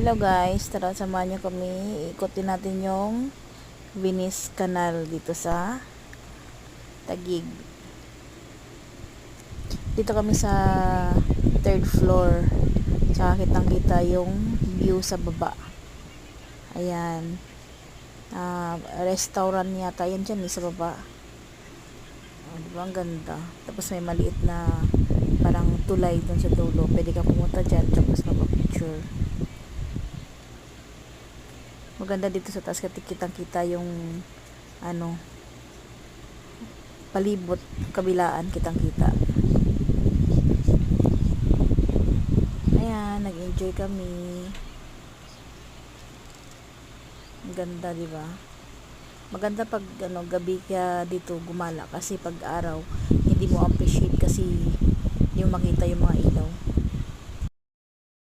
Hello guys, tara samahan niyo kami. Ikutin natin yung Venice Canal dito sa Taguig. Dito kami sa third floor. Tsaka kitang kita yung view sa baba. Ayan. Restaurant yata yan dyan sa baba. Diba ang ganda. Tapos may maliit na parang tulay dun sa dulo. Pwede ka pumunta dyan tapos magpa-picture. Maganda dito sa taas kasi kitang kita yung palibot kabilaan kitang kita. Ayan, nag-enjoy kami. Ang ganda, di ba? Maganda pag gabi ka dito gumala kasi pag araw hindi mo appreciate kasi hindi mo makita yung mga ilaw.